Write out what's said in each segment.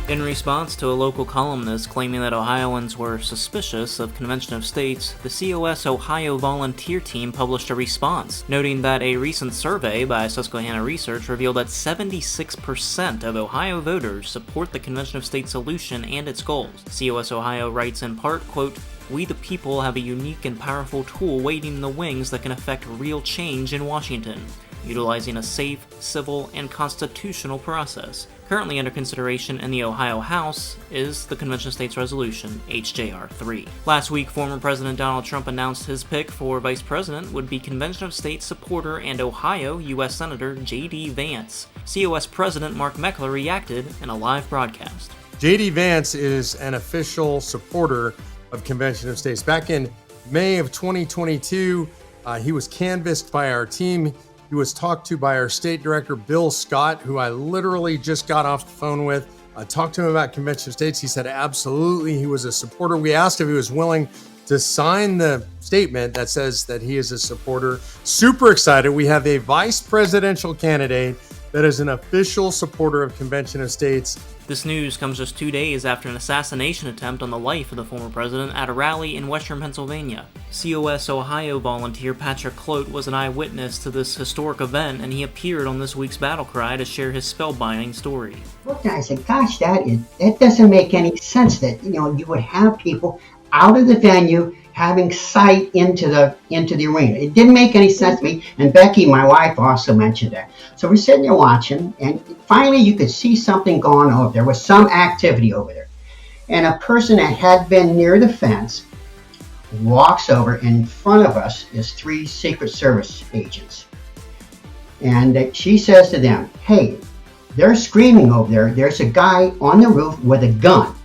In response to a local columnist claiming that Ohioans were suspicious of Convention of States, the COS Ohio volunteer team published a response, noting that a recent survey by Susquehanna Research revealed that 76% of Ohio voters support the Convention of States solution and its goals. COS Ohio writes in part, quote, "We the people have a unique and powerful tool waiting in the wings that can affect real change in Washington, utilizing a safe, civil, and constitutional process. Currently under consideration in the Ohio House is the Convention of States Resolution, HJR 3. Last week, former President Donald Trump announced his pick for Vice President would be Convention of States supporter and Ohio U.S. Senator J.D. Vance. COS President Mark Meckler reacted in a live broadcast. J.D. Vance is an official supporter of Convention of States. Back in May of 2022, he was canvassed by our team. He was talked to by our state director, Bill Scott, who I literally just got off the phone with. I talked to him about Convention of States. He said absolutely he was a supporter. We asked if he was willing to sign the statement that says that he is a supporter. Super excited. We have a vice presidential candidate that is an official supporter of Convention of States. This news comes just 2 days after an assassination attempt on the life of the former president at a rally in western Pennsylvania. COS Ohio volunteer Patrick Clote was an eyewitness to this historic event, and he appeared on this week's Battle Cry to share his spellbinding story. Look, I said, gosh, that doesn't make any sense that, you would have people out of the venue having sight into the arena. It didn't make any sense to me, and Becky, my wife, also mentioned that. So we're sitting there watching, and finally you could see something going on. There was some activity over there. And a person that had been near the fence walks over, and in front of us is 3 Secret Service agents. And she says to them, hey, they're screaming over there. There's a guy on the roof with a gun,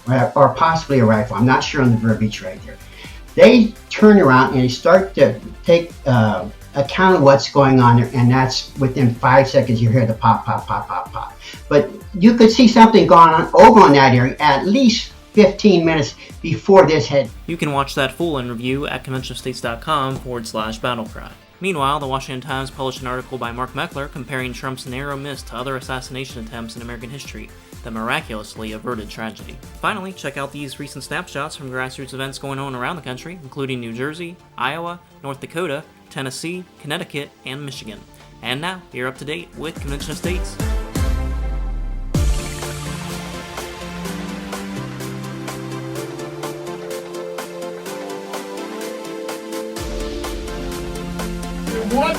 or possibly a rifle. I'm not sure on the verbiage right there. They turn around and they start to take account of what's going on there, and that's within 5 seconds you hear the pop, pop, pop, pop, pop. But you could see something going on over on that area at least 15 minutes before this hit. You can watch that full interview at conventionofstates.com/battlecry. Meanwhile, the Washington Times published an article by Mark Meckler comparing Trump's narrow miss to other assassination attempts in American history that miraculously averted tragedy. Finally, check out these recent snapshots from grassroots events going on around the country, including New Jersey, Iowa, North Dakota, Tennessee, Connecticut, and Michigan. And now, you're up to date with Convention of States. What